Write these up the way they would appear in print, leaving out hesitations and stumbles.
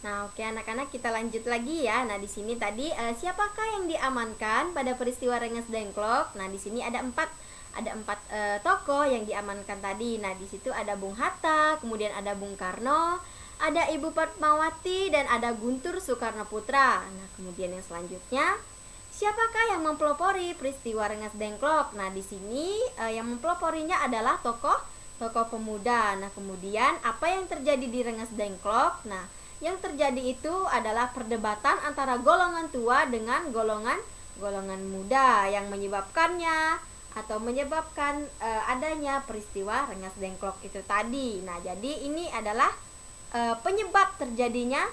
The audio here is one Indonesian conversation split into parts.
Nah, oke anak-anak, kita lanjut lagi ya. Nah, di sini tadi siapakah yang diamankan pada peristiwa Rengas Dengklok? Nah, di sini ada empat tokoh yang diamankan tadi. Nah, di situ ada Bung Hatta, kemudian ada Bung Karno, ada Ibu Fatmawati, dan ada Guntur Soekarno Putra. Nah, kemudian yang selanjutnya, siapakah yang mempelopori peristiwa Rengas Dengklok? Nah, di sini yang mempeloporinya adalah tokoh pemuda. Nah, kemudian apa yang terjadi di Rengas Dengklok? Nah, yang terjadi itu adalah perdebatan antara golongan tua dengan golongan muda yang menyebabkan adanya peristiwa Rengas Dengklok itu tadi. Nah, jadi ini adalah penyebab terjadinya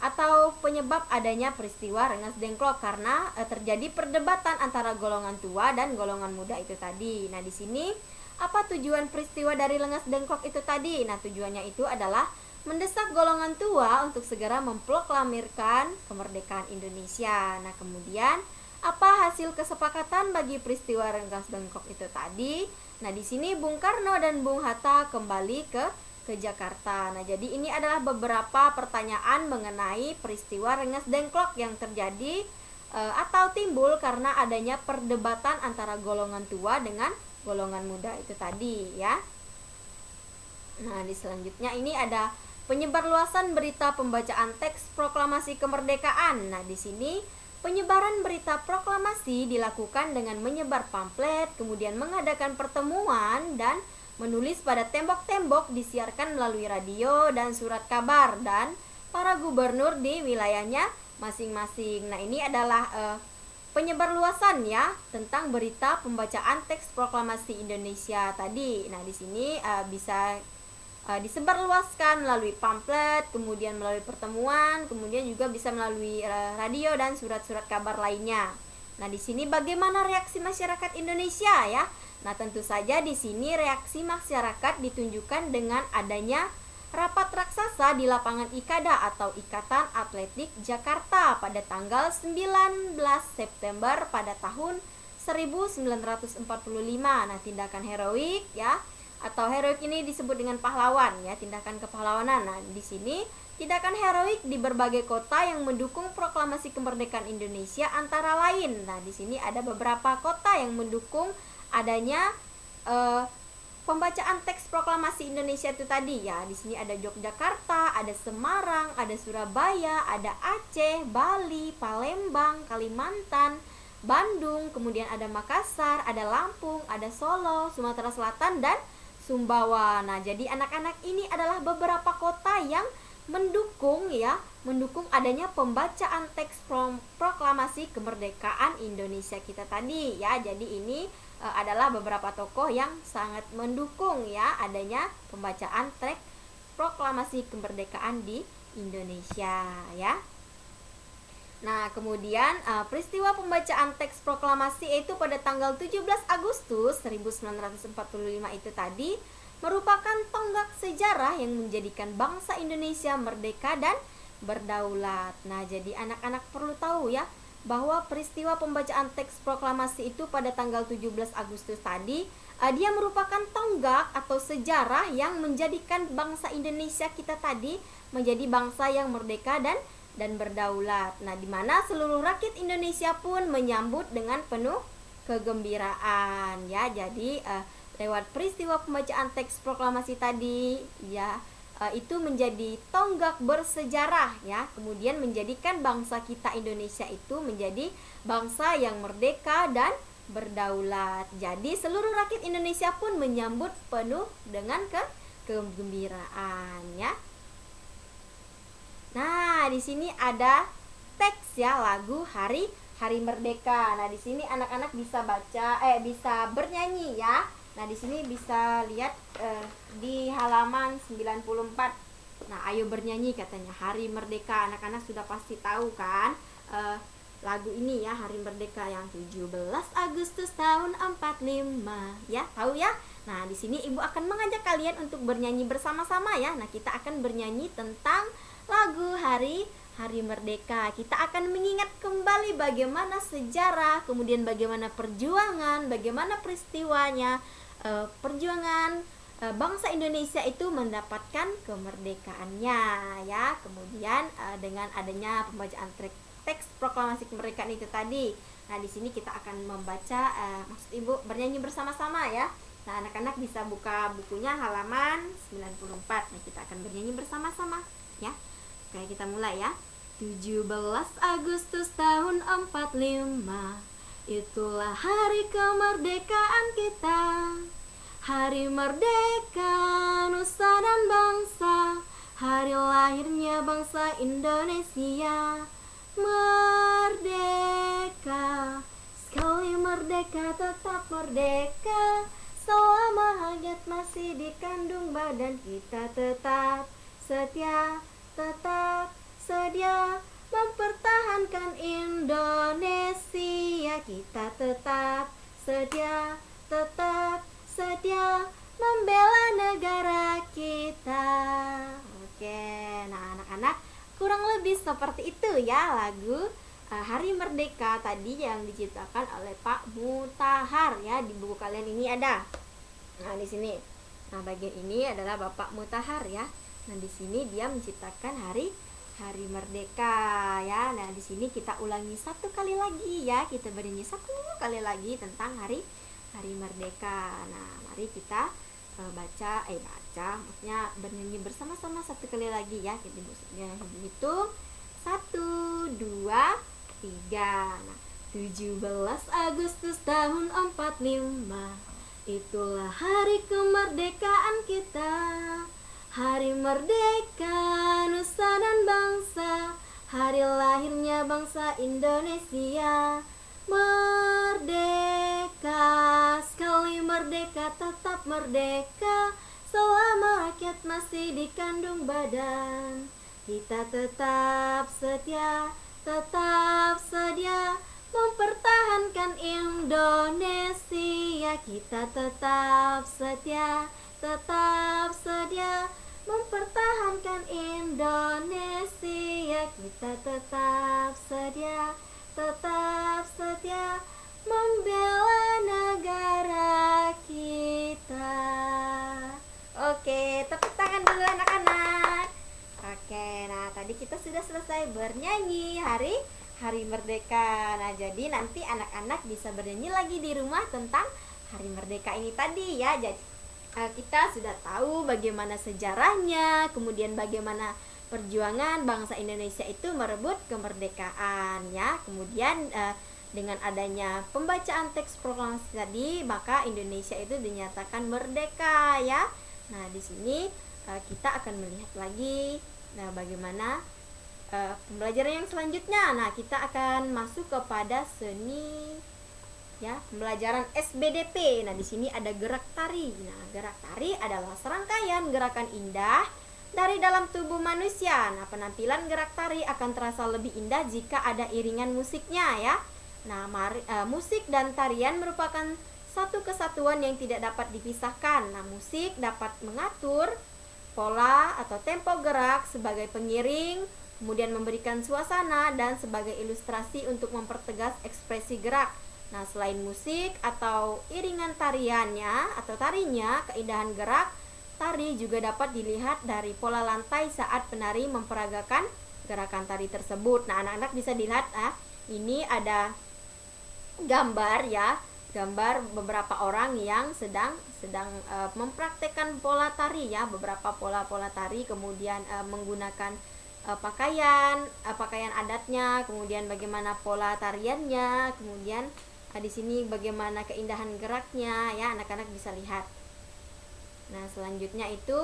atau penyebab adanya peristiwa Rengas Dengklok karena terjadi perdebatan antara golongan tua dan golongan muda itu tadi. Nah, di sini apa tujuan peristiwa dari Rengas Dengklok itu tadi? Nah, tujuannya itu adalah mendesak golongan tua untuk segera memproklamirkan kemerdekaan Indonesia. Nah, kemudian apa hasil kesepakatan bagi peristiwa Rengas Dengklok itu tadi? Nah, di sini Bung Karno dan Bung Hatta kembali ke Jakarta. Nah, jadi ini adalah beberapa pertanyaan mengenai peristiwa Rengas Dengklok yang terjadi atau timbul karena adanya perdebatan antara golongan tua dengan golongan muda itu tadi ya. Nah, di selanjutnya ini ada penyebarluasan berita pembacaan teks proklamasi kemerdekaan. Nah, di sini penyebaran berita proklamasi dilakukan dengan menyebar pamflet, kemudian mengadakan pertemuan dan menulis pada tembok-tembok, disiarkan melalui radio dan surat kabar dan para gubernur di wilayahnya masing-masing. Nah, ini adalah penyebarluasan ya tentang berita pembacaan teks proklamasi Indonesia tadi. Nah, di sini bisa disebarluaskan melalui pamflet, kemudian melalui pertemuan, kemudian juga bisa melalui radio dan surat-surat kabar lainnya. Nah, di sini bagaimana reaksi masyarakat Indonesia ya? Nah, tentu saja di sini reaksi masyarakat ditunjukkan dengan adanya rapat raksasa di lapangan IKADA atau Ikatan Atletik Jakarta pada tanggal 19 September pada tahun 1945. Nah, tindakan heroik ya atau heroik ini disebut dengan pahlawan ya, tindakan kepahlawanan. Nah, di sini tindakan heroik di berbagai kota yang mendukung proklamasi kemerdekaan Indonesia antara lain. Nah, di sini ada beberapa kota yang mendukung adanya pembacaan teks proklamasi Indonesia itu tadi ya. Di sini ada Yogyakarta, ada Semarang, ada Surabaya, ada Aceh, Bali, Palembang, Kalimantan, Bandung, kemudian ada Makassar, ada Lampung, ada Solo, Sumatera Selatan dan Sumbawa. Nah, jadi anak-anak ini adalah beberapa kota yang mendukung adanya pembacaan teks proklamasi kemerdekaan Indonesia kita tadi ya. Jadi ini adalah beberapa tokoh yang sangat mendukung ya adanya pembacaan teks proklamasi kemerdekaan di Indonesia ya. Nah, kemudian peristiwa pembacaan teks proklamasi itu pada tanggal 17 Agustus 1945 itu tadi merupakan tonggak sejarah yang menjadikan bangsa Indonesia merdeka dan berdaulat. Nah, jadi anak-anak perlu tahu ya bahwa peristiwa pembacaan teks proklamasi itu pada tanggal 17 Agustus tadi dia merupakan tonggak atau sejarah yang menjadikan bangsa Indonesia kita tadi menjadi bangsa yang merdeka dan berdaulat. Nah, di mana seluruh rakyat Indonesia pun menyambut dengan penuh kegembiraan ya. Jadi lewat peristiwa pembacaan teks proklamasi tadi ya itu menjadi tonggak bersejarah ya, kemudian menjadikan bangsa kita Indonesia itu menjadi bangsa yang merdeka dan berdaulat. Jadi seluruh rakyat Indonesia pun menyambut penuh dengan kegembiraan ya. Nah, di sini ada teks ya lagu Hari Merdeka. Nah, di sini anak-anak bisa bisa bernyanyi ya. Nah, di sini bisa lihat di halaman 94. Nah, ayo bernyanyi katanya Hari Merdeka. Anak-anak sudah pasti tahu kan lagu ini ya, Hari Merdeka yang 17 Agustus tahun 45 ya, tahu ya? Nah, di sini Ibu akan mengajak kalian untuk bernyanyi bersama-sama ya. Nah, kita akan bernyanyi tentang lagu Hari Merdeka. Kita akan mengingat kembali bagaimana sejarah, kemudian bagaimana perjuangan, bagaimana peristiwanya, perjuangan bangsa Indonesia itu mendapatkan kemerdekaannya ya. Kemudian dengan adanya pembacaan teks proklamasi kemerdekaan itu tadi. Nah, di sini kita akan membaca, maksud Ibu bernyanyi bersama-sama ya. Nah, anak-anak bisa buka bukunya halaman 94. Nah, kita akan bernyanyi bersama-sama ya. Oke, kita mulai ya. 17 Agustus tahun 45, itulah hari kemerdekaan kita. Hari merdeka nusa dan bangsa, hari lahirnya bangsa Indonesia. Merdeka, sekali merdeka tetap merdeka. Selama hayat masih dikandung badan, kita tetap setia, tetap sedia mempertahankan Indonesia. Kita tetap sedia, tetap sedia membela negara kita. Oke, nah anak-anak, kurang lebih seperti itu ya lagu Hari Merdeka tadi yang diciptakan oleh Pak Mutahar ya. Di buku kalian ini ada. Nah, di sini. Nah, bagian ini adalah Bapak Mutahar ya. Nah, di sini dia menciptakan Hari Merdeka ya. Nah, di sini kita ulangi satu kali lagi ya. Kita bernyanyi satu kali lagi tentang Hari Merdeka. Nah, mari kita baca, maksudnya bernyanyi bersama-sama satu kali lagi ya. Kita hitung 1, 2, 3. Nah, 17 Agustus tahun 45, itulah hari kemerdekaan kita. Hari merdeka nusa dan bangsa, hari lahirnya bangsa Indonesia. Merdeka, sekali merdeka tetap merdeka. Selama rakyat masih dikandung badan, kita tetap setia, tetap sedia mempertahankan Indonesia. Kita tetap setia, tetap sedia mempertahankan Indonesia. Kita tetap sedia, tetap setia membela negara kita. Oke, tepuk tangan dulu anak-anak. Oke, nah tadi kita sudah selesai bernyanyi Hari Merdeka. Nah, jadi nanti anak-anak bisa bernyanyi lagi di rumah tentang Hari Merdeka ini tadi ya. Jadi kita sudah tahu bagaimana sejarahnya, kemudian bagaimana perjuangan bangsa Indonesia itu merebut kemerdekaan ya. Kemudian dengan adanya pembacaan teks proklamasi tadi, maka Indonesia itu dinyatakan merdeka ya. Nah, di sini kita akan melihat lagi bagaimana pembelajaran yang selanjutnya. Nah, kita akan masuk kepada seni ya, pembelajaran SBDP. Nah, di sini ada gerak tari. Nah, gerak tari adalah serangkaian gerakan indah dari dalam tubuh manusia. Nah, penampilan gerak tari akan terasa lebih indah jika ada iringan musiknya ya. Nah, musik dan tarian merupakan satu kesatuan yang tidak dapat dipisahkan. Nah, musik dapat mengatur pola atau tempo gerak sebagai pengiring, kemudian memberikan suasana dan sebagai ilustrasi untuk mempertegas ekspresi gerak. Nah, selain musik atau iringan tariannya atau tarinya, keindahan gerak tari juga dapat dilihat dari pola lantai saat penari memperagakan gerakan tari tersebut. Nah, anak-anak bisa dilihat ini ada gambar ya, gambar beberapa orang yang sedang mempraktekkan pola tari ya, beberapa pola tari, kemudian menggunakan pakaian adatnya, kemudian bagaimana pola tariannya, kemudian di sini bagaimana keindahan geraknya ya, anak-anak bisa lihat. Nah, selanjutnya itu,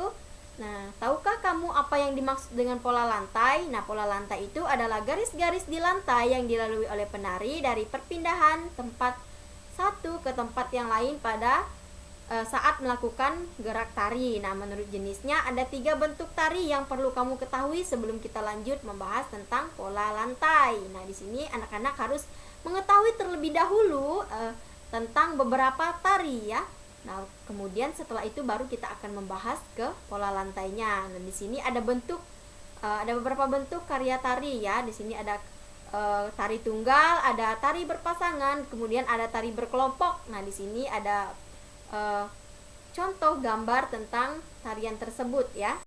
tahukah kamu apa yang dimaksud dengan pola lantai? Nah, pola lantai itu adalah garis-garis di lantai yang dilalui oleh penari dari perpindahan tempat satu ke tempat yang lain pada saat melakukan gerak tari. Nah, menurut jenisnya ada 3 bentuk tari yang perlu kamu ketahui sebelum kita lanjut membahas tentang pola lantai. Nah, di sini anak-anak harus mengetahui terlebih dahulu tentang beberapa tari ya. Nah, kemudian setelah itu baru kita akan membahas ke pola lantainya. Nah, di sini ada beberapa bentuk karya tari ya. Di sini ada tari tunggal, ada tari berpasangan, kemudian ada tari berkelompok. Nah, di sini ada contoh gambar tentang tarian tersebut ya.